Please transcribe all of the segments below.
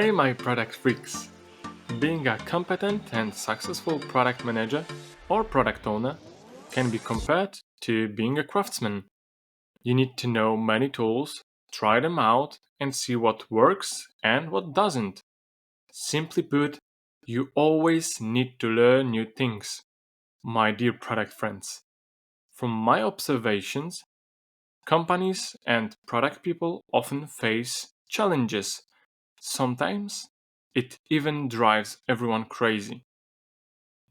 Hey, my product freaks! Being a competent and successful product manager or product owner can be compared to being a craftsman. You need to know many tools, try them out, and see what works and what doesn't. Simply put, you always need to learn new things, my dear product friends. From my observations, companies and product people often face challenges. Sometimes it even drives everyone crazy.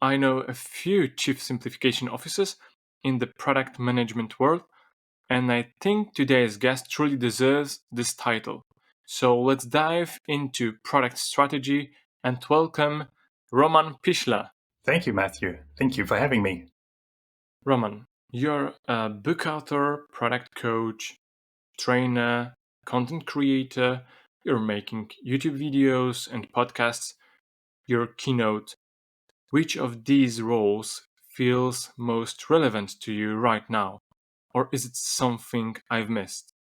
I know a few chief simplification officers in the product management world, and I think today's guest truly deserves this title. So let's dive into product strategy and welcome Roman Pichler. Thank you, Matthew. Thank you for having me. Roman, you're a book author, product coach, trainer, content creator, you're making YouTube videos and podcasts, your keynote. Which of these roles feels most relevant to you right now? Or is it something I've missed?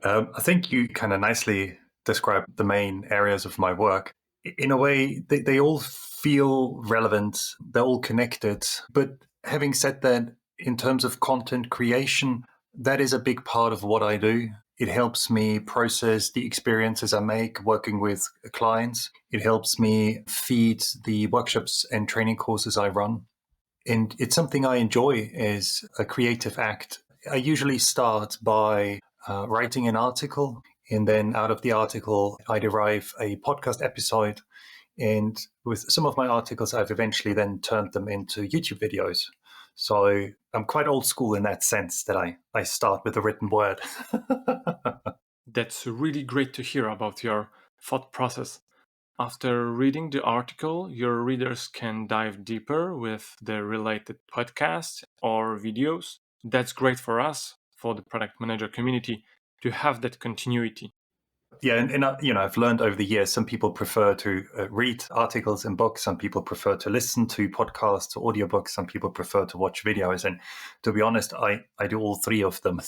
I think you kind of nicely described the main areas of my work. In a way, they all feel relevant, they're all connected. But having said that, in terms of content creation, that is a big part of what I do. It helps me process the experiences I make working with clients. It helps me feed the workshops and training courses I run. And it's something I enjoy as a creative act. I usually start by writing an article, and then out of the article, I derive a podcast episode. And with some of my articles, I've eventually then turned them into YouTube videos. So I'm quite old school in that sense that I start with a written word. That's really great to hear about your thought process. After reading the article, your readers can dive deeper with the related podcasts or videos. That's great for us, for the product manager community, to have that continuity. Yeah, and I've learned over the years, some people prefer to read articles and books. Some people prefer to listen to podcasts or audiobooks. Some people prefer to watch videos. And to be honest, I do all three of them.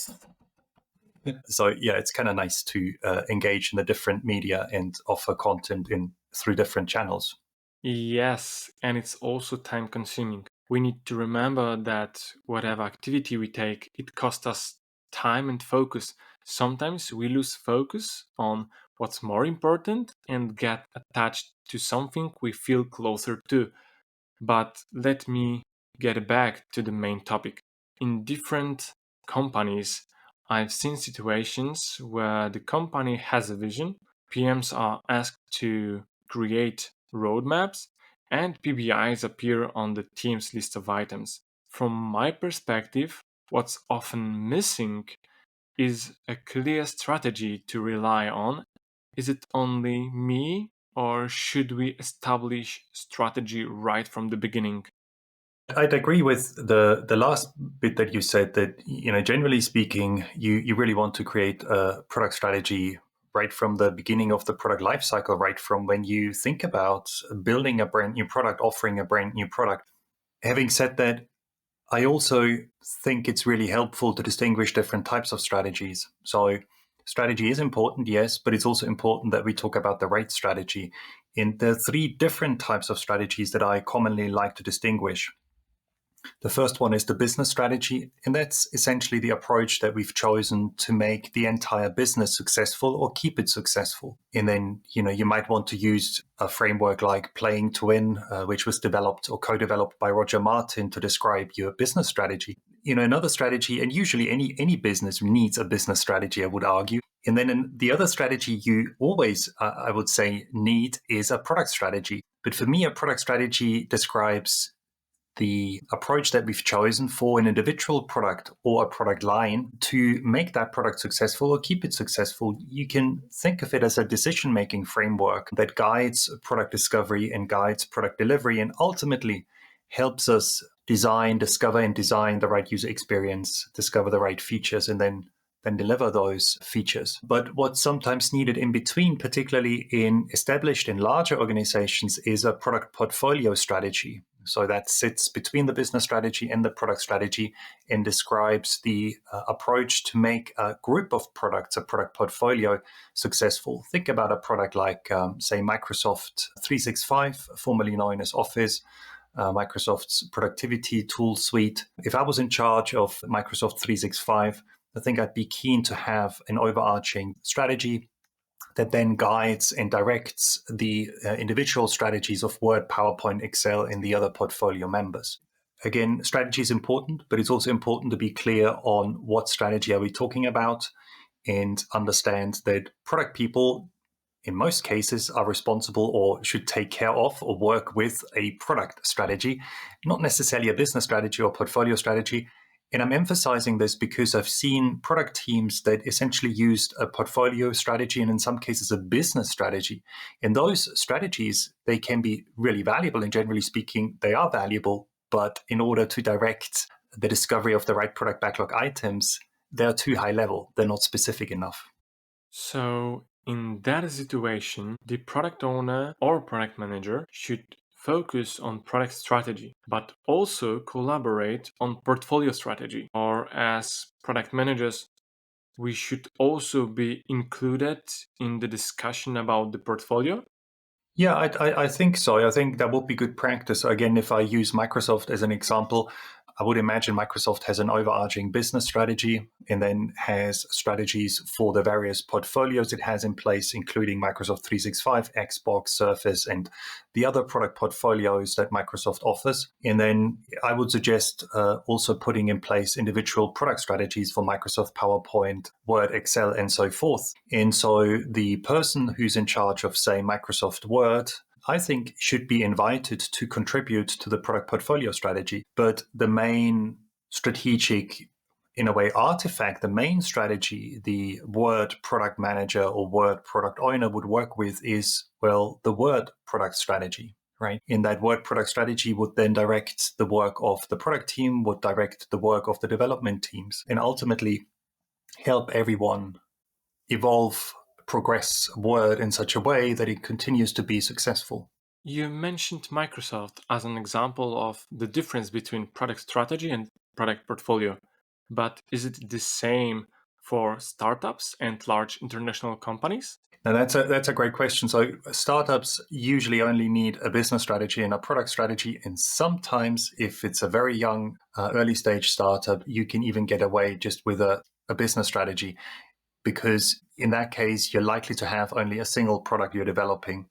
So yeah, it's kind of nice to engage in the different media and offer content in through different channels. Yes, and it's also time consuming. We need to remember that whatever activity we take, it costs us time and focus. Sometimes we lose focus on what's more important and get attached to something we feel closer to. But let me get back to the main topic. In different companies, I've seen situations where the company has a vision, PMs are asked to create roadmaps, and PBIs appear on the team's list of items. From my perspective, what's often missing is a clear strategy to rely on. Is it only me, or should we establish strategy right from the beginning? I'd agree with the last bit that you said that, generally speaking, you really want to create a product strategy right from the beginning of the product lifecycle, right from when you think about building a brand new product, offering a brand new product. Having said that, I also think it's really helpful to distinguish different types of strategies. So strategy is important, yes, but it's also important that we talk about the right strategy. And there are three different types of strategies that I commonly like to distinguish. The first one is the business strategy, and that's essentially the approach that we've chosen to make the entire business successful or keep it successful. And then, you might want to use a framework like Playing to Win, which was developed or co-developed by Roger Martin to describe your business strategy. Another strategy, and usually any business needs a business strategy, I would argue. And then the other strategy you always, I would say, need is a product strategy. But for me, a product strategy describes the approach that we've chosen for an individual product or a product line to make that product successful or keep it successful. You can think of it as a decision-making framework that guides product discovery and guides product delivery and ultimately helps us discover and design the right user experience, discover the right features, and then deliver those features. But what's sometimes needed in between, particularly in established and larger organizations, is a product portfolio strategy. So that sits between the business strategy and the product strategy and describes the approach to make a group of products, a product portfolio, successful. Think about a product like, say, Microsoft 365, formerly known as Office, Microsoft's productivity tool suite. If I was in charge of Microsoft 365, I think I'd be keen to have an overarching strategy that then guides and directs the individual strategies of Word, PowerPoint, Excel, and the other portfolio members. Again, strategy is important, but it's also important to be clear on what strategy are we talking about and understand that product people, in most cases, are responsible or should take care of or work with a product strategy, not necessarily a business strategy or portfolio strategy. And I'm emphasizing this because I've seen product teams that essentially used a portfolio strategy and in some cases a business strategy. And those strategies, they can be really valuable, and generally speaking, they are valuable. But in order to direct the discovery of the right product backlog items, they're too high level. They're not specific enough. So, in that situation, the product owner or product manager should focus on product strategy, but also collaborate on portfolio strategy. Or, as product managers, we should also be included in the discussion about the portfolio. Yeah, I think so. I think that would be good practice. Again, if I use Microsoft as an example, I would imagine Microsoft has an overarching business strategy and then has strategies for the various portfolios it has in place, including Microsoft 365, Xbox, Surface, and the other product portfolios that Microsoft offers. And then I would suggest also putting in place individual product strategies for Microsoft PowerPoint, Word, Excel, and so forth. And so the person who's in charge of, say, Microsoft Word, I think, should be invited to contribute to the product portfolio strategy. But the main strategic, in a way, artifact, the main strategy the Word product manager or Word product owner would work with is, well, the Word product strategy, right? In that Word product strategy would then direct the work of the product team, would direct the work of the development teams, and ultimately help everyone evolve, progress Word in such a way that it continues to be successful. You mentioned Microsoft as an example of the difference between product strategy and product portfolio. But is it the same for startups and large international companies? Now that's a great question. So startups usually only need a business strategy and a product strategy, and sometimes if it's a very young early stage startup, you can even get away just with a business strategy, because in that case you're likely to have only a single product you're developing.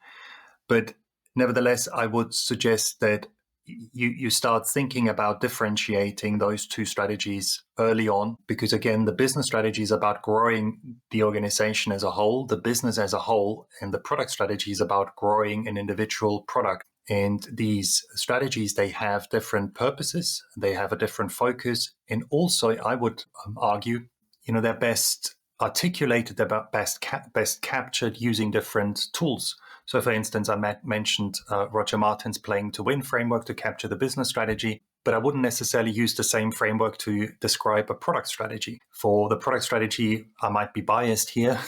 But nevertheless, I would suggest that you start thinking about differentiating those two strategies early on, because again, the business strategy is about growing the organization as a whole, the business as a whole, and the product strategy is about growing an individual product. And these strategies, they have different purposes, they have a different focus, and also I would argue, they're best articulated, they're best captured using different tools. So, for instance, I mentioned Roger Martin's Playing to Win framework to capture the business strategy, but I wouldn't necessarily use the same framework to describe a product strategy. For the product strategy, I might be biased here,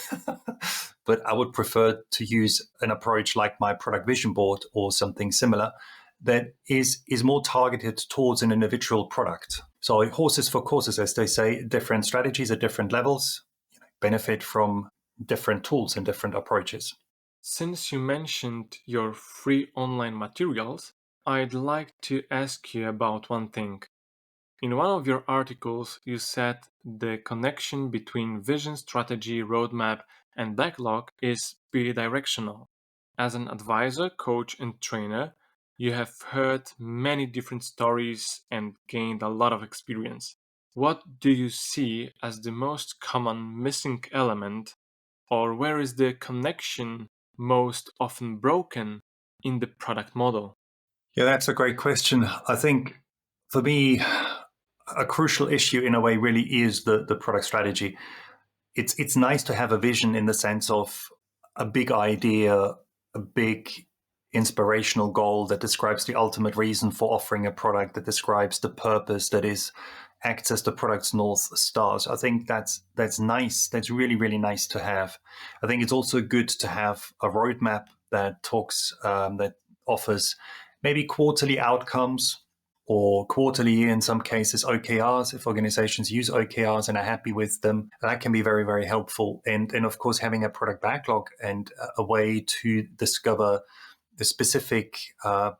but I would prefer to use an approach like my product vision board or something similar that is more targeted towards an individual product. So horses for courses, as they say, different strategies at different levels benefit from different tools and different approaches. Since you mentioned your free online materials, I'd like to ask you about one thing. In one of your articles, you said the connection between vision, strategy, roadmap, and backlog is bidirectional. As an advisor, coach, and trainer, you have heard many different stories and gained a lot of experience. What do you see as the most common missing element, or where is the connection most often broken in the product model? Yeah, that's a great question. I think for me, a crucial issue in a way really is the product strategy. It's nice to have a vision in the sense of a big idea, a big inspirational goal that describes the ultimate reason for offering a product, that describes the purpose, that acts as the product's north stars. I think that's nice. That's really, really nice to have. I think it's also good to have a roadmap that offers maybe quarterly outcomes, or quarterly, in some cases, OKRs. If organizations use OKRs and are happy with them, that can be very, very helpful. And of course, having a product backlog and a way to discover the specific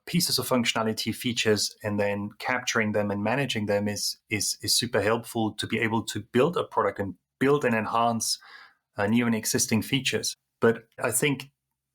pieces of functionality, features, and then capturing them and managing them is super helpful to be able to build a product and build and enhance new and existing features. But I think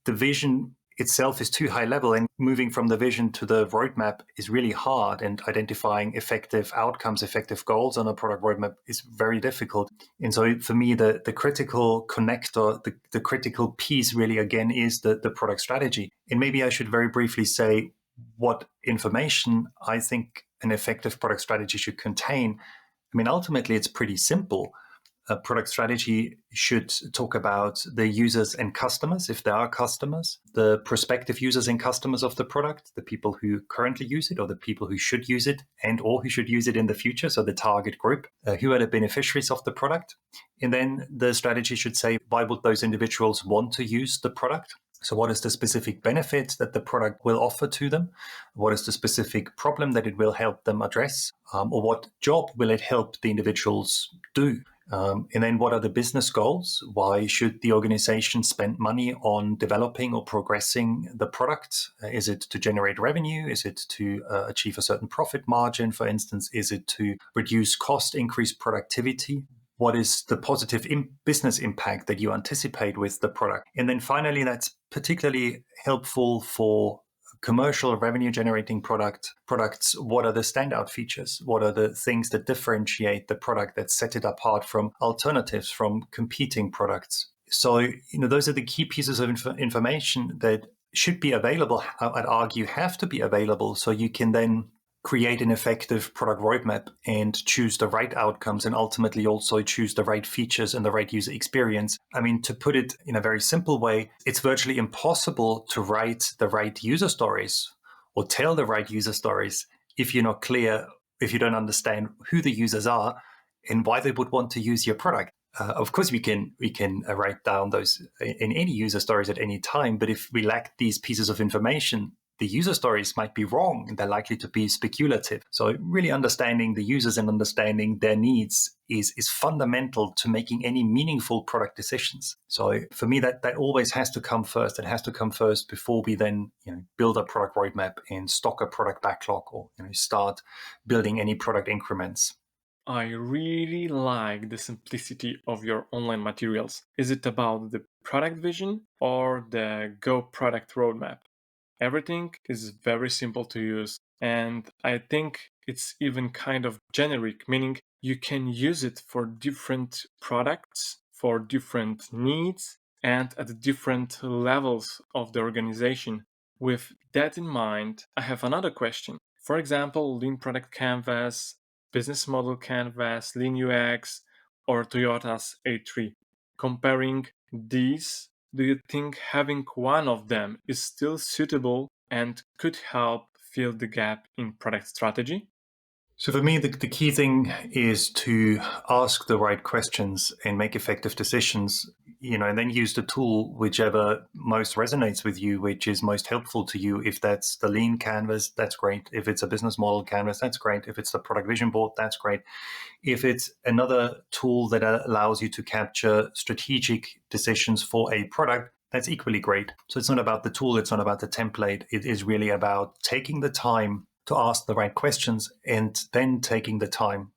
the vision itself is too high level, and moving from the vision to the roadmap is really hard, and identifying effective outcomes, effective goals on a product roadmap is very difficult. And so for me, the critical connector, the critical piece really, again, is the product strategy. And maybe I should very briefly say what information I think an effective product strategy should contain. I mean, ultimately, it's pretty simple. A product strategy should talk about the users and customers, if there are customers, the prospective users and customers of the product, the people who currently use it or the people who should use it and or who should use it in the future, so the target group, who are the beneficiaries of the product. And then the strategy should say, why would those individuals want to use the product? So what is the specific benefit that the product will offer to them? What is the specific problem that it will help them address? Or what job will it help the individuals do? And then what are the business goals? Why should the organization spend money on developing or progressing the product? Is it to generate revenue? Is it to achieve a certain profit margin, for instance? Is it to reduce cost, increase productivity? What is the positive business impact that you anticipate with the product? And then finally, that's particularly helpful for commercial revenue generating products. What are the standout features? What are the things that differentiate the product, that set it apart from alternatives, from competing products? So, those are the key pieces of information that should be available. I'd argue have to be available, so you can then create an effective product roadmap and choose the right outcomes, and ultimately also choose the right features and the right user experience. I mean, to put it in a very simple way, it's virtually impossible to write the right user stories or tell the right user stories if you're not clear, if you don't understand who the users are and why they would want to use your product. Of course, we can write down those in any user stories at any time, but if we lack these pieces of information, the user stories might be wrong and they're likely to be speculative. So really understanding the users and understanding their needs is fundamental to making any meaningful product decisions. So for me, that always has to come first. It has to come first before we then build a product roadmap and stock a product backlog, or start building any product increments. I really like the simplicity of your online materials. Is it about the product vision or the Go product roadmap? Everything is very simple to use, and I think it's even kind of generic, meaning you can use it for different products, for different needs, and at different levels of the organization. With that in mind, I have another question. For example, Lean Product Canvas, Business Model Canvas, Lean UX, or Toyota's A3. Comparing these, do you think having one of them is still suitable and could help fill the gap in product strategy? So for me, the key thing is to ask the right questions and make effective decisions, and then use the tool whichever most resonates with you, which is most helpful to you. If that's the Lean Canvas, that's great. If it's a business model canvas, that's great. If it's the product vision board, that's great. If it's another tool that allows you to capture strategic decisions for a product, that's equally great. So it's not about the tool, it's not about the template. It is really about taking the time to ask the right questions, and then taking the time,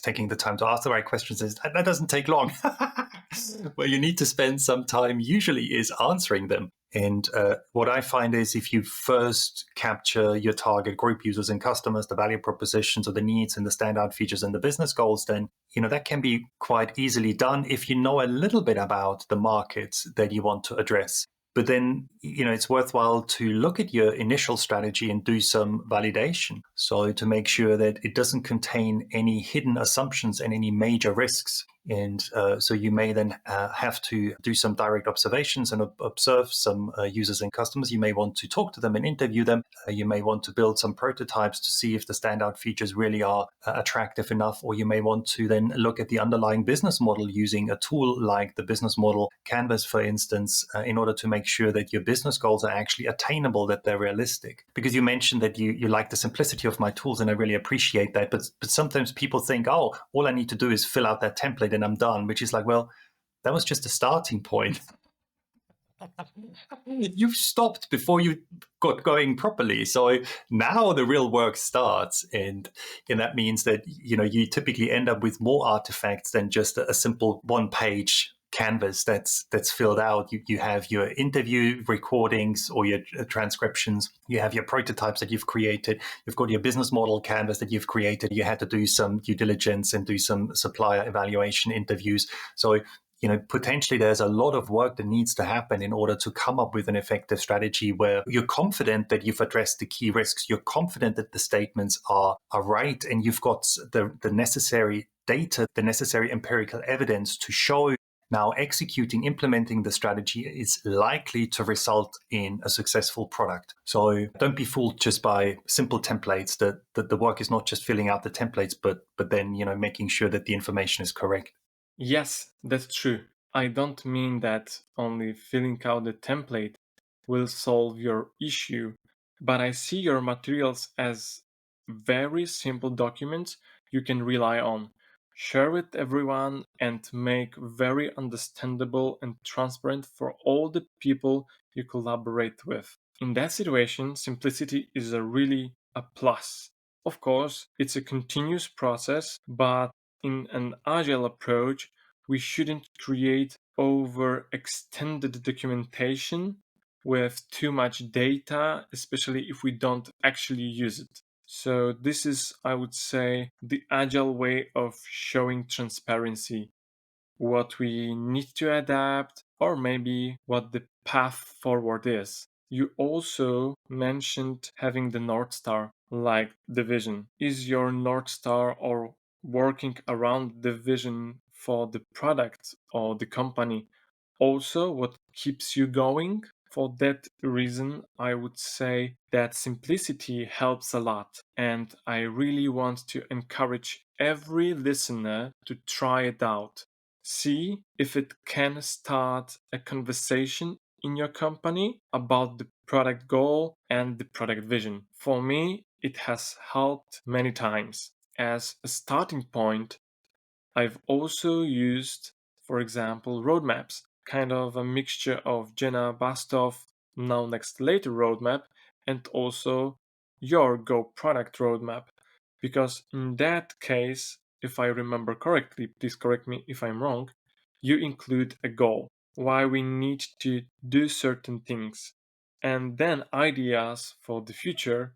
taking the time to ask the right questions, that doesn't take long. Where you need to spend some time usually is answering them. And what I find is, if you first capture your target group, users and customers, the value propositions or the needs and the standout features and the business goals, then that can be quite easily done if you know a little bit about the markets that you want to address. But then, it's worthwhile to look at your initial strategy and do some validation. So to make sure that it doesn't contain any hidden assumptions and any major risks. And so you may then have to do some direct observations and observe some users and customers. You may want to talk to them and interview them. You may want to build some prototypes to see if the standout features really are attractive enough, or you may want to then look at the underlying business model using a tool like the business model canvas, for instance, in order to make sure that your business goals are actually attainable, that they're realistic. Because you mentioned that you like the simplicity of my tools, and I really appreciate that. But sometimes people think, oh, all I need to do is fill out that template and I'm done, which is like, well, that was just a starting point. You've stopped before you got going properly. So now the real work starts. And that means that, you typically end up with more artifacts than just a simple one-page canvas that's filled out. You have your interview recordings or your transcriptions. You have your prototypes that you've created. You've got your business model canvas that you've created. You had to do some due diligence and do some supplier evaluation interviews. So potentially there's a lot of work that needs to happen in order to come up with an effective strategy where you're confident that you've addressed the key risks, you're confident that the statements are right, and you've got the necessary data, the necessary empirical evidence to show now implementing the strategy is likely to result in a successful product. So don't be fooled just by simple templates. That the work is not just filling out the templates, but then making sure that the information is correct. Yes, that's true. I don't mean that only filling out the template will solve your issue, but I see your materials as very simple documents you can rely on, share with everyone, and make very understandable and transparent for all the people you collaborate with. In that situation, simplicity is really a plus. Of course, it's a continuous process, but in an agile approach, we shouldn't create overextended documentation with too much data, especially if we don't actually use it. So, this is, I would say, the agile way of showing transparency, what we need to adapt, or maybe what the path forward is. You also mentioned having the North Star, like the vision. Is your North Star or working around the vision for the product or the company also what keeps you going? For that reason, I would say that simplicity helps a lot, and I really want to encourage every listener to try it out. See if it can start a conversation in your company about the product goal and the product vision. For me, it has helped many times. As a starting point, I've also used, for example, roadmaps, kind of a mixture of Jenna Bastov Now Next Later roadmap and also your Go product roadmap. Because in that case, if I remember correctly, please correct me if I'm wrong, you include a goal, why we need to do certain things, and then ideas for the future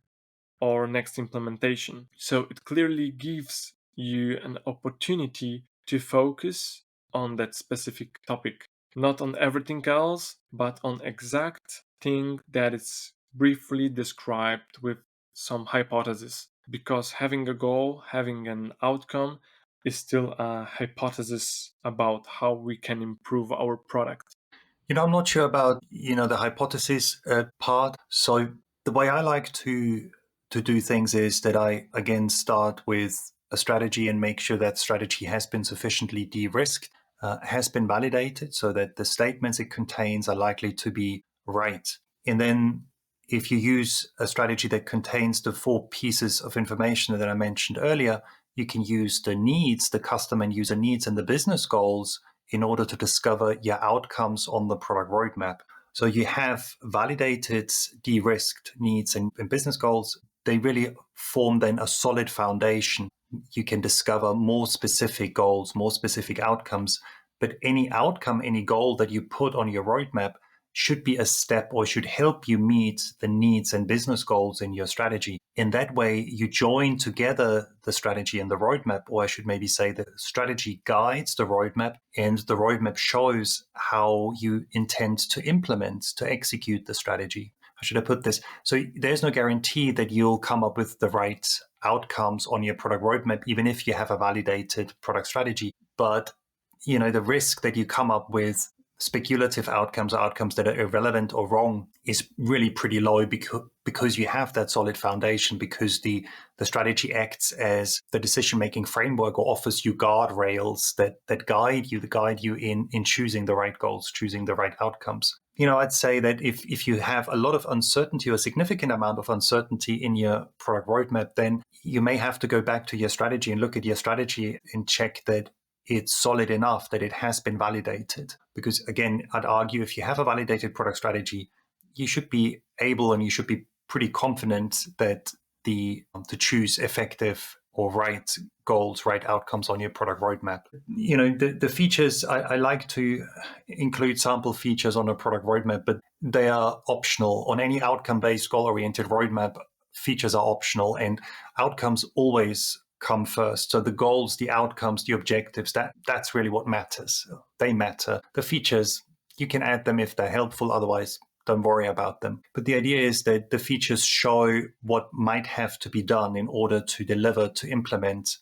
or next implementation. So it clearly gives you an opportunity to focus on that specific topic, not on everything else, but on exact thing that is briefly described with some hypothesis. Because having a goal, having an outcome is still a hypothesis about how we can improve our product. I'm not sure about the hypothesis part. So the way I like to do things is that I again start with a strategy and make sure that strategy has been sufficiently de-risked, has been validated, so that the statements it contains are likely to be right. And then if you use a strategy that contains the 4 pieces of information that I mentioned earlier, you can use the needs, the customer and user needs, and the business goals in order to discover your outcomes on the product roadmap. So you have validated, de-risked needs and business goals. They really form then a solid foundation. You can discover more specific goals, more specific outcomes. But any outcome, any goal that you put on your roadmap should be a step or should help you meet the needs and business goals in your strategy. In that way, you join together the strategy and the roadmap, or I should maybe say the strategy guides the roadmap, and the roadmap shows how you intend to implement, to execute the strategy. How should I put this? So there's no guarantee that you'll come up with the right outcomes on your product roadmap, even if you have a validated product strategy. But the risk that you come up with speculative outcomes or outcomes that are irrelevant or wrong is really pretty low because you have that solid foundation, because the strategy acts as the decision-making framework or offers you guardrails that guide you in choosing the right goals, choosing the right outcomes. I'd say that if you have a lot of uncertainty or a significant amount of uncertainty in your product roadmap, then you may have to go back to your strategy and look at your strategy and check that it's solid enough, that it has been validated. Because again, I'd argue if you have a validated product strategy, you should be able and you should be pretty confident that to choose effective or right goals, right outcomes on your product roadmap. The features, I like to include sample features on a product roadmap, but they are optional. On any outcome-based, goal-oriented roadmap, features are optional, and outcomes always come first. So the goals, the outcomes, the objectives, that's really what matters. They matter. The features, you can add them if they're helpful, otherwise don't worry about them. But the idea is that the features show what might have to be done in order to deliver, to implement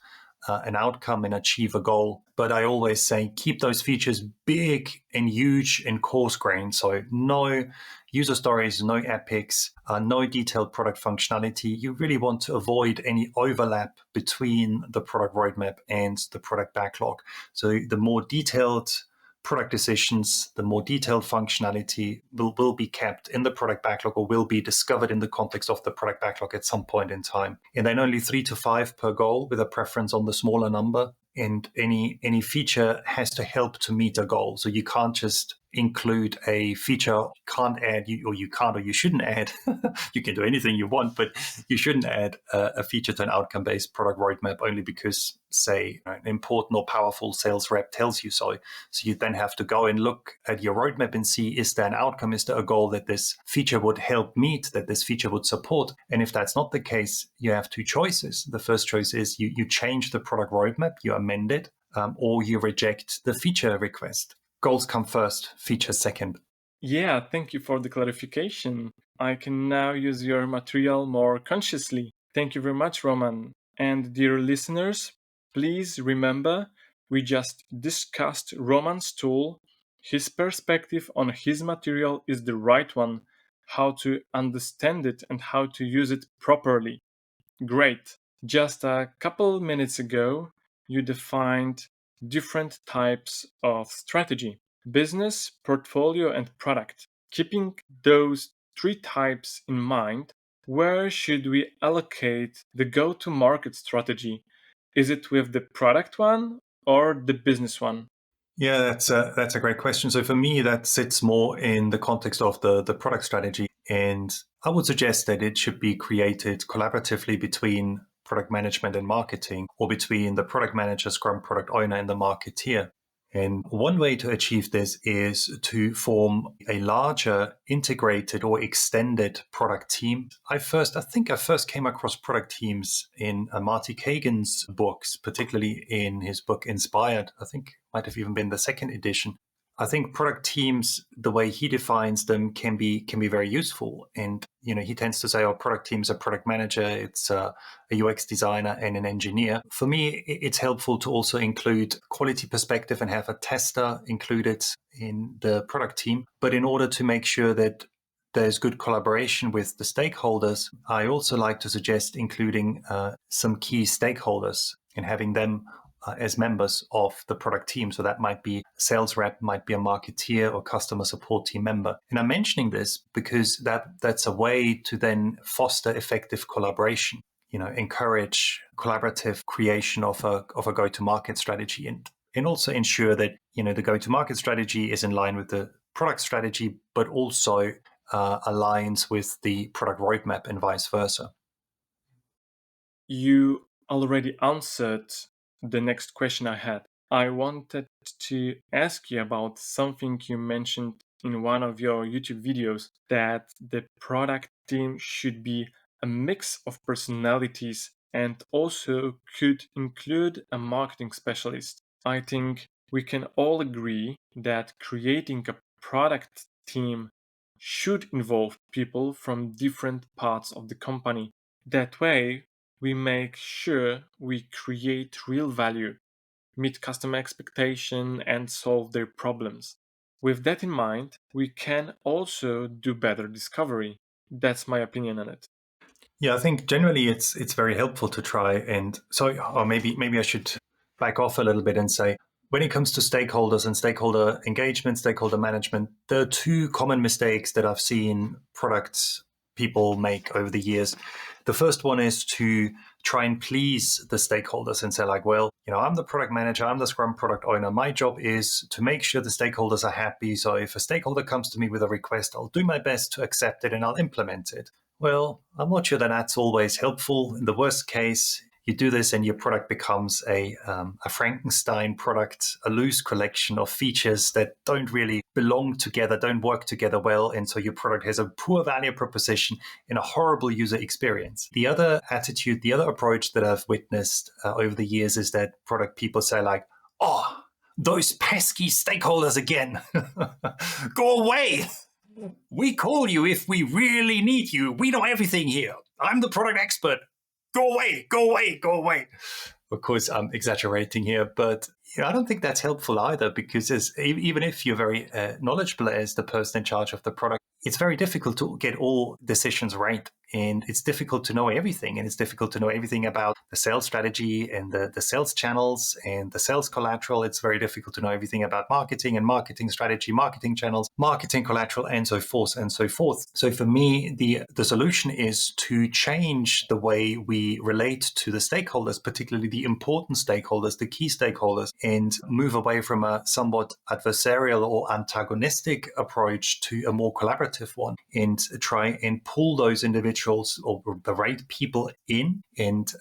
an outcome and achieve a goal. But I always say keep those features big and huge and coarse-grained. So no user stories, no epics, no detailed product functionality. You really want to avoid any overlap between the product roadmap and the product backlog. So the more detailed product decisions, the more detailed functionality will be kept in the product backlog or will be discovered in the context of the product backlog at some point in time. And then only 3 to 5 per goal, with a preference on the smaller number. And any feature has to help to meet a goal. So you can't just include a feature you can't add, or you shouldn't add. You can do anything you want, but you shouldn't add a feature to an outcome-based product roadmap only because, say, an important or powerful sales rep tells you so. So you then have to go and look at your roadmap and see, is there an outcome, is there a goal that this feature would help meet, that this feature would support? And if that's not the case, you have two choices. The first choice is you change the product roadmap, you amend it, or you reject the feature request. Goals come first, features second. Yeah, thank you for the clarification. I can now use your material more consciously. Thank you very much, Roman. And dear listeners, please remember we just discussed Roman's tool. His perspective on his material is the right one, how to understand it and how to use it properly. Great. Just a couple minutes ago, you defined different types of strategy: business, portfolio, and product. Keeping those three types in mind, where should we allocate the go-to-market strategy? Is it with the product one or the business one? Yeah, that's a great question. So for me, that sits more in the context of the product strategy. And I would suggest that it should be created collaboratively between product management and marketing, or between the product manager, scrum product owner, and the marketeer. And one way to achieve this is to form a larger integrated or extended product team. I think I first came across product teams in Marty Kagan's books, particularly in his book Inspired. I think might have even been the second edition. I think product teams, the way he defines them, can be very useful. And he tends to say, "Oh, product teams, a product manager, it's a UX designer, and an engineer." For me, it's helpful to also include quality perspective and have a tester included in the product team. But in order to make sure that there's good collaboration with the stakeholders, I also like to suggest including some key stakeholders and having them as members of the product team. So that might be a sales rep, might be a marketeer or customer support team member. And I'm mentioning this because that's a way to then foster effective collaboration, encourage collaborative creation of a go-to-market strategy, and also ensure that, the go-to-market strategy is in line with the product strategy, but also aligns with the product roadmap and vice versa. You already answered the next question I had. I wanted to ask you about something you mentioned in one of your YouTube videos, that the product team should be a mix of personalities and also could include a marketing specialist. I think we can all agree that creating a product team should involve people from different parts of the company. That way, we make sure we create real value. meet customer expectation, and solve their problems. With that in mind, we can also do better discovery. That's my opinion on it. Yeah, I think generally it's very helpful to try and so, or maybe I should back off a little bit and say, when it comes to stakeholders and stakeholder engagement, stakeholder management, there are two common mistakes that I've seen products people make over the years. The first one is to try and please the stakeholders and say like, well, I'm the product manager, I'm the Scrum product owner. My job is to make sure the stakeholders are happy. So if a stakeholder comes to me with a request, I'll do my best to accept it and I'll implement it. Well, I'm not sure that that's always helpful. In the worst case, you do this and your product becomes a Frankenstein product, a loose collection of features that don't really belong together, don't work together well. And so your product has a poor value proposition and a horrible user experience. The other attitude, the other approach that I've witnessed over the years is that product people say like, oh, those pesky stakeholders again, go away. We call you if we really need you. We know everything here. I'm the product expert. Go away, go away, go away. Of course, I'm exaggerating here, but I don't think that's helpful either, because even if you're very knowledgeable as the person in charge of the product, it's very difficult to get all decisions right. And it's difficult to know everything. And it's difficult to know everything about the sales strategy and the sales channels and the sales collateral. It's very difficult to know everything about marketing and marketing strategy, marketing channels, marketing collateral, and so forth and so forth. So for me, the solution is to change the way we relate to the stakeholders, particularly the important stakeholders, the key stakeholders, and move away from a somewhat adversarial or antagonistic approach to a more collaborative one, and try and pull those individuals or the right people in. And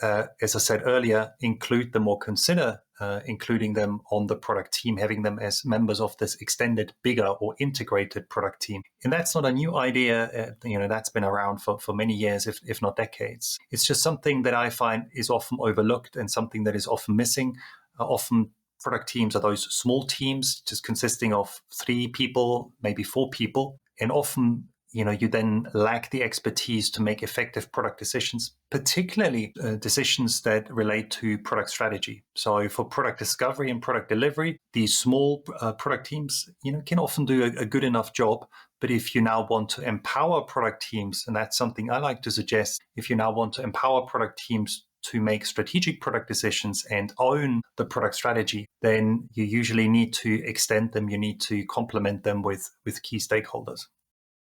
as I said earlier, include them or consider including them on the product team, having them as members of this extended, bigger or integrated product team. And that's not a new idea. That's been around for many years, if not decades. It's just something that I find is often overlooked and something that is often missing. Often product teams are those small teams just consisting of 3 people, maybe 4 people. And often you then lack the expertise to make effective product decisions, particularly decisions that relate to product strategy. So for product discovery and product delivery, these small product teams, can often do a good enough job. But if you now want to empower product teams, and that's something I like to suggest, if you now want to empower product teams to make strategic product decisions and own the product strategy, then you usually need to extend them. You need to complement them with key stakeholders.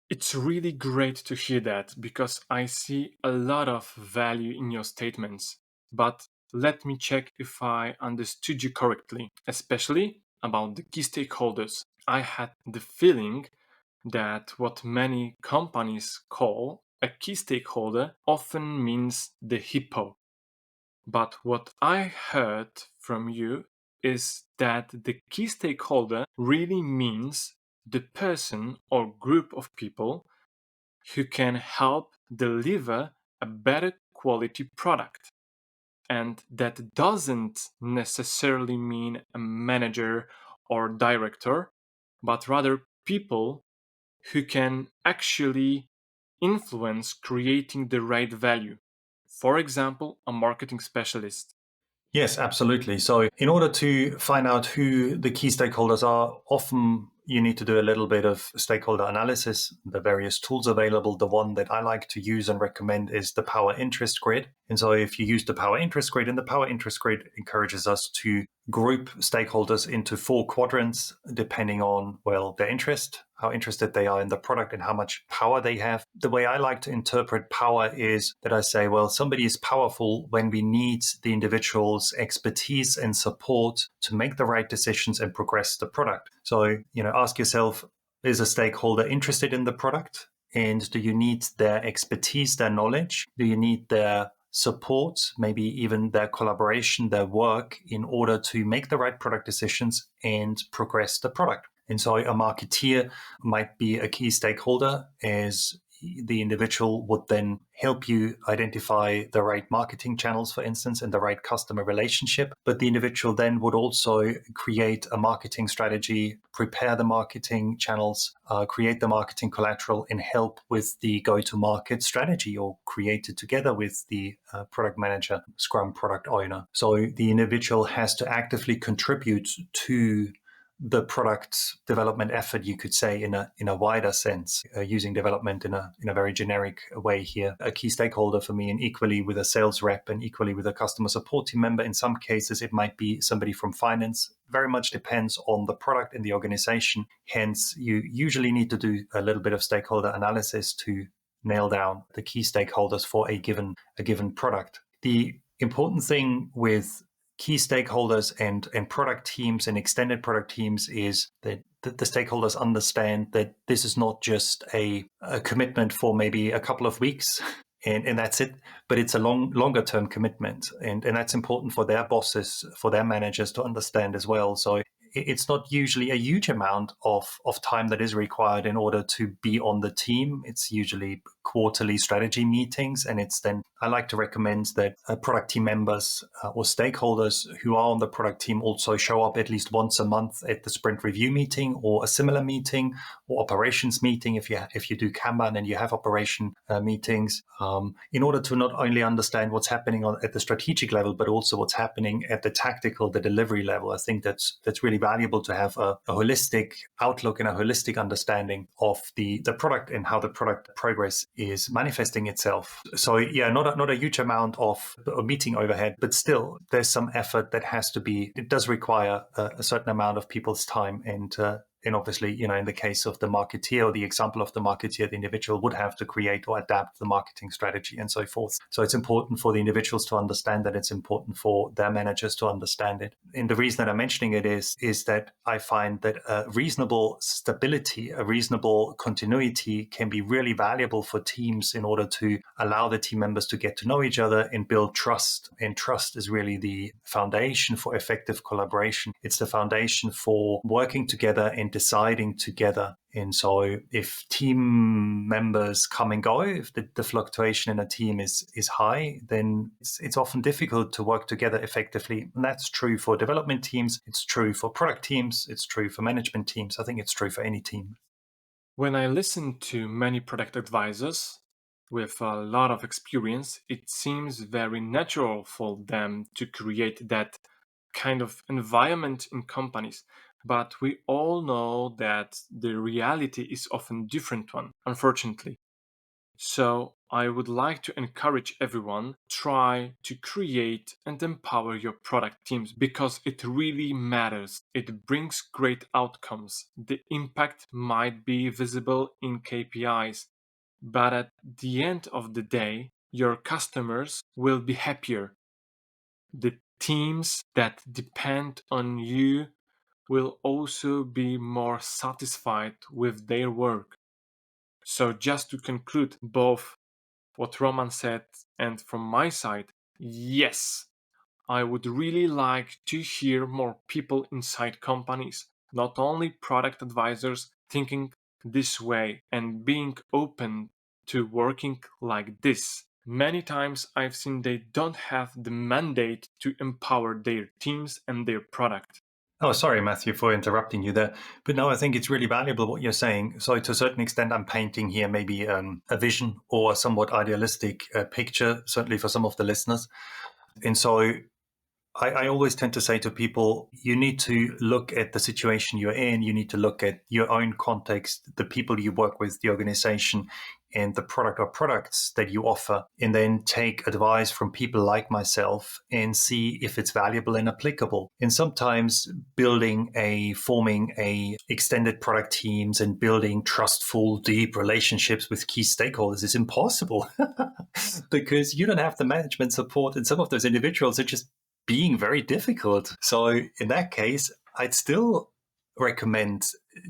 It's really great to hear that, because I see a lot of value in your statements. But let me check if I understood you correctly, especially about the key stakeholders. I had the feeling that what many companies call a key stakeholder often means the hippo. But what I heard from you is that the key stakeholder really means the person or group of people who can help deliver a better quality product. And that doesn't necessarily mean a manager or director, but rather people who can actually influence creating the right value. For example, a marketing specialist. Yes, absolutely. So in order to find out who the key stakeholders are, often you need to do a little bit of stakeholder analysis, the various tools available. The one that I like to use and recommend is the Power Interest Grid. And so if you use the Power Interest Grid, and the Power Interest Grid encourages us to group stakeholders into 4 quadrants, depending on, their interest, how interested they are in the product and how much power they have. The way I like to interpret power is that I say, somebody is powerful when we need the individual's expertise and support to make the right decisions and progress the product. So, ask yourself, is a stakeholder interested in the product? And do you need their expertise, their knowledge? Do you need their support, maybe even their collaboration, their work, in order to make the right product decisions and progress the product? And so a marketeer might be a key stakeholder, as the individual would then help you identify the right marketing channels, for instance, and the right customer relationship. But the individual then would also create a marketing strategy, prepare the marketing channels, create the marketing collateral, and help with the go-to-market strategy, or create it together with the product manager, Scrum product owner. So the individual has to actively contribute to the product development effort, you could say, in a wider sense, using development in a very generic way here. A key stakeholder for me, and equally with a sales rep and equally with a customer support team member. In some cases, it might be somebody from finance. Very much depends on the product and the organization. Hence, you usually need to do a little bit of stakeholder analysis to nail down the key stakeholders for a given product. The important thing with key stakeholders and product teams and extended product teams is that the stakeholders understand that this is not just a commitment for maybe a couple of weeks and that's it, but it's a longer term commitment. And that's important for their bosses, for their managers to understand as well. So it's not usually a huge amount of time that is required in order to be on the team. It's usually quarterly strategy meetings. And it's then, I like to recommend that product team members or stakeholders who are on the product team also show up at least once a month at the sprint review meeting or a similar meeting, or operations meeting if you do Kanban and you have operation meetings, in order to not only understand what's happening at the strategic level, but also what's happening at the tactical, the delivery level. I think that's really valuable to have a holistic outlook and a holistic understanding of the product and how the product progress is manifesting itself. So yeah, not a huge amount of meeting overhead, but still there's some effort that has to be, it does require a certain amount of people's time. And obviously, in the case of the marketeer, or the example of the marketeer, the individual would have to create or adapt the marketing strategy and so forth. So it's important for the individuals to understand that. It's important for their managers to understand it. And the reason that I'm mentioning it is that I find that a reasonable stability, a reasonable continuity can be really valuable for teams in order to allow the team members to get to know each other and build trust. And trust is really the foundation for effective collaboration. It's the foundation for working together and deciding together. And so if team members come and go, if the fluctuation in a team is high, then it's often difficult to work together effectively. And that's true for development teams. It's true for product teams. It's true for management teams. I think it's true for any team. When I listen to many product advisors with a lot of experience, it seems very natural for them to create that kind of environment in companies. But we all know that the reality is often different one, unfortunately. So I would like to encourage everyone, try to create and empower your product teams, because it really matters. It brings great outcomes. The impact might be visible in KPIs, but at the end of the day, your customers will be happier. The teams that depend on you will also be more satisfied with their work. So just to conclude both what Roman said and from my side, yes, I would really like to hear more people inside companies, not only product advisors, thinking this way and being open to working like this. Many times I've seen they don't have the mandate to empower their teams and their product. Oh, sorry, Matthew, for interrupting you there. But no, I think it's really valuable what you're saying. So to a certain extent, I'm painting here maybe a vision or a somewhat idealistic picture, certainly for some of the listeners. And so I always tend to say to people, you need to look at the situation you're in. You need to look at your own context, the people you work with, the organization, and the product or products that you offer, and then take advice from people like myself and see if it's valuable and applicable. And sometimes forming a extended product teams and building trustful, deep relationships with key stakeholders is impossible because you don't have the management support, and some of those individuals are just being very difficult. So in that case, I'd still recommend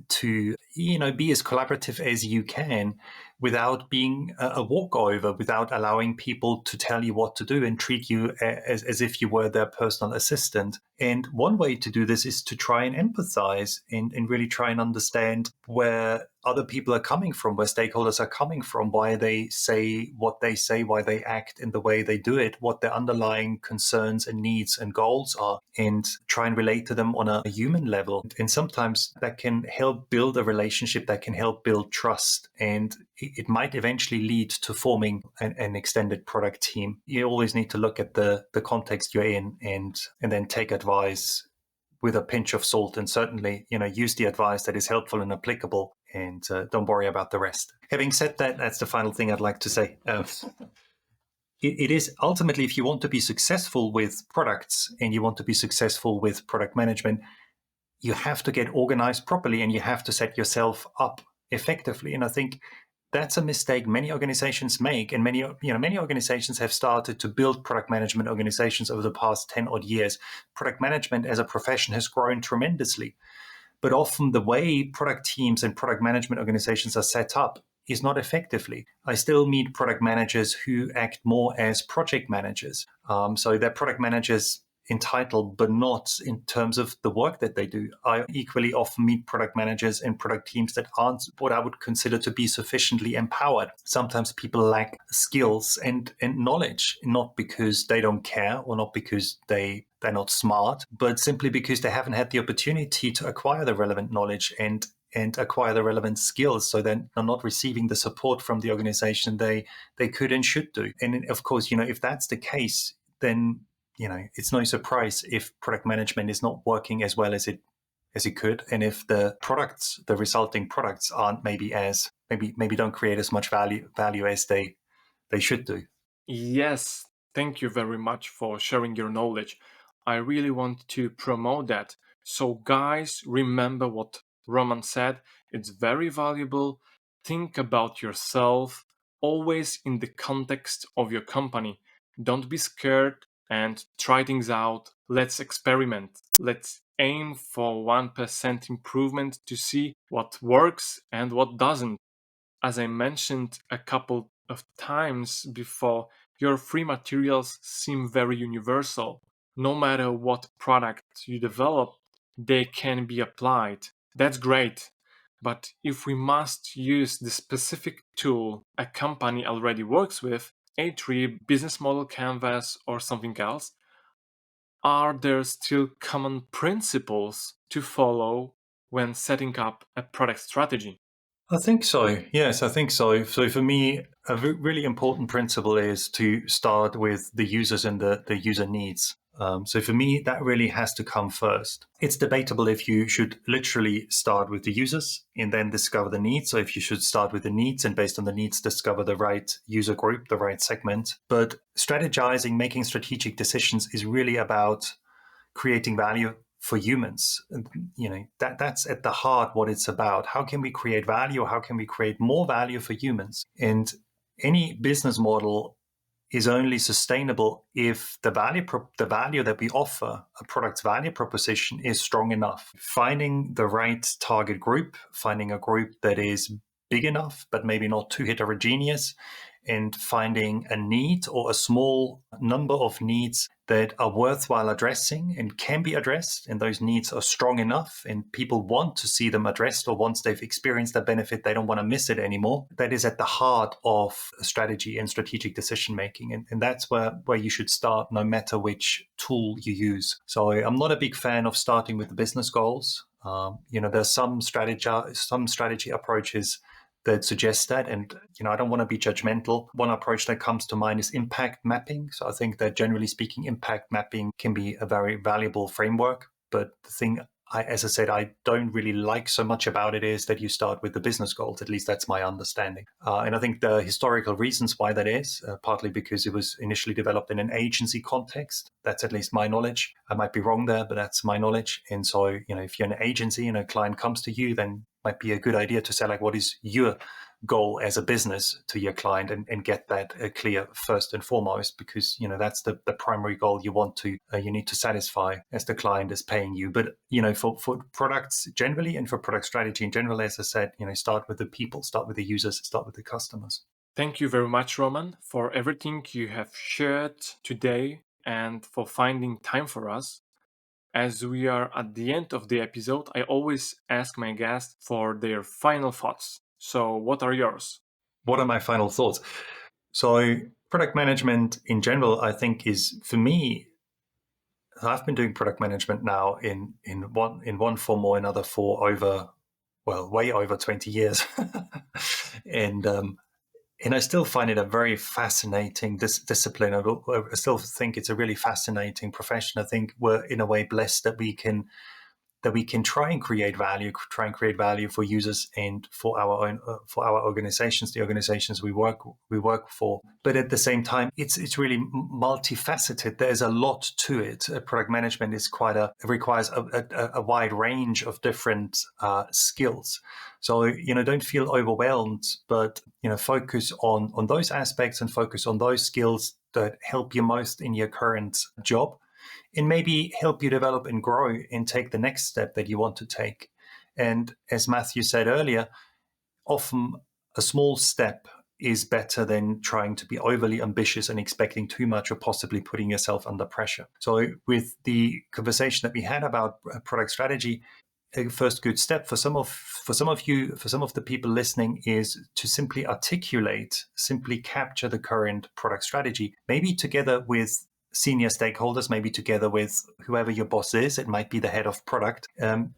to be as collaborative as you can without being a walkover, without allowing people to tell you what to do and treat you as if you were their personal assistant. And one way to do this is to try and empathize and really try and understand where other people are coming from, where stakeholders are coming from, why they say what they say, why they act in the way they do it, what their underlying concerns and needs and goals are, and try and relate to them on a human level. And sometimes that can help build a relationship, that can help build trust, and it might eventually lead to forming an extended product team. You always need to look at the context you're in and then take advice with a pinch of salt, and certainly, use the advice that is helpful and applicable, and don't worry about the rest. Having said that, that's the final thing I'd like to say. It is ultimately, if you want to be successful with products and you want to be successful with product management, you have to get organized properly and you have to set yourself up effectively. And I think that's a mistake many organizations make, and many organizations have started to build product management organizations over the past 10 odd years. Product management as a profession has grown tremendously, but often the way product teams and product management organizations are set up is not effectively. I still meet product managers who act more as project managers. So they're product managers in title, but not in terms of the work that they do. I equally often meet product managers and product teams that aren't what I would consider to be sufficiently empowered. Sometimes people lack skills and knowledge, not because they don't care or not because they're not smart, but simply because they haven't had the opportunity to acquire the relevant knowledge and acquire the relevant skills, so then they're not receiving the support from the organization they could and should do. And of course, if that's the case, then it's no surprise if product management is not working as well as it could, and if the resulting products aren't maybe don't create as much value as they should do. Yes, thank you very much for sharing your knowledge. I really want to promote that. So, guys, remember what Roman said. It's very valuable. Think about yourself, always in the context of your company. Don't be scared and try things out. Let's experiment. Let's aim for 1% improvement to see what works and what doesn't. As I mentioned a couple of times before, your free materials seem very universal. No matter what product you develop, they can be applied. That's great. But if we must use the specific tool a company already works with, A3, business model canvas, or something else, are there still common principles to follow when setting up a product strategy? I think so. Yes, I think so. So for me, a really important principle is to start with the users and the user needs. So for me, that really has to come first. It's debatable if you should literally start with the users and then discover the needs, or if you should start with the needs and based on the needs discover the right user group, the right segment. But strategizing, making strategic decisions is really about creating value for humans. That's at the heart what it's about. How can we create value? How can we create more value for humans? And any business model is only sustainable if the value that we offer, a product's value proposition, is strong enough. Finding the right target group, finding a group that is big enough but maybe not too heterogeneous, and finding a need or a small number of needs that are worthwhile addressing and can be addressed, and those needs are strong enough and people want to see them addressed, or once they've experienced that benefit, they don't want to miss it anymore. That is at the heart of strategy and strategic decision making. And that's where you should start, no matter which tool you use. So I'm not a big fan of starting with the business goals. There's some strategy approaches that suggest that. And, I don't want to be judgmental. One approach that comes to mind is impact mapping. So I think that generally speaking, impact mapping can be a very valuable framework. But the thing, as I said, I don't really like so much about it is that you start with the business goals. At least that's my understanding. And I think the historical reasons why that is, partly because it was initially developed in an agency context. That's at least my knowledge. I might be wrong there, but that's my knowledge. And so, if you're an agency and a client comes to you, then might be a good idea to say, like, what is your goal as a business to your client, and get that clear first and foremost, because that's the primary goal you need to satisfy as the client is paying you. But for products generally and for product strategy in general, as I said, start with the people, start with the users, start with the customers. Thank you very much, Roman, for everything you have shared today and for finding time for us. As we are at the end of the episode, I always ask my guests for their final thoughts. So, what are yours? What are my final thoughts? So, product management in general, I think, is for me. I've been doing product management now in one form or another for way over 20 years, and I still find it a very fascinating discipline. I still think it's a really fascinating profession. I think we're in a way blessed that we can try and create value for users and for our own for our organizations, the organizations we work for. But at the same time, it's really multifaceted. There's a lot to it. Product management is requires a wide range of different skills. So don't feel overwhelmed, but focus on those aspects and focus on those skills that help you most in your current job, and maybe help you develop and grow and take the next step that you want to take. And as Matthew said earlier, often a small step is better than trying to be overly ambitious and expecting too much or possibly putting yourself under pressure. So with the conversation that we had about product strategy, a first good step for some of the people listening is to simply capture the current product strategy, maybe together with senior stakeholders, maybe together with whoever your boss is. It might be the head of product,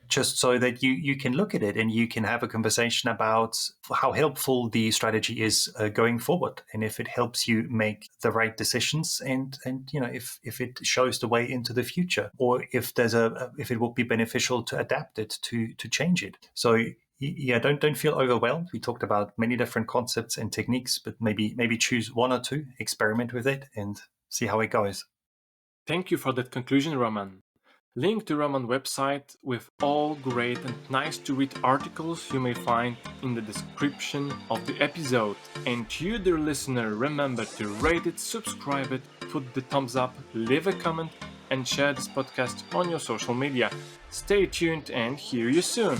just so that you can look at it and you can have a conversation about how helpful the strategy is going forward, and if it helps you make the right decisions, and if it shows the way into the future, or if it would be beneficial to adapt it to change it. So yeah, don't feel overwhelmed. We talked about many different concepts and techniques, but maybe choose one or two, experiment with it, and see how it goes. Thank you for that conclusion, Roman. Link to Roman website with all great and nice to read articles you may find in the description of the episode. And you, dear listener, remember to rate it, subscribe it, put the thumbs up, leave a comment, and share this podcast on your social media. Stay tuned and hear you soon.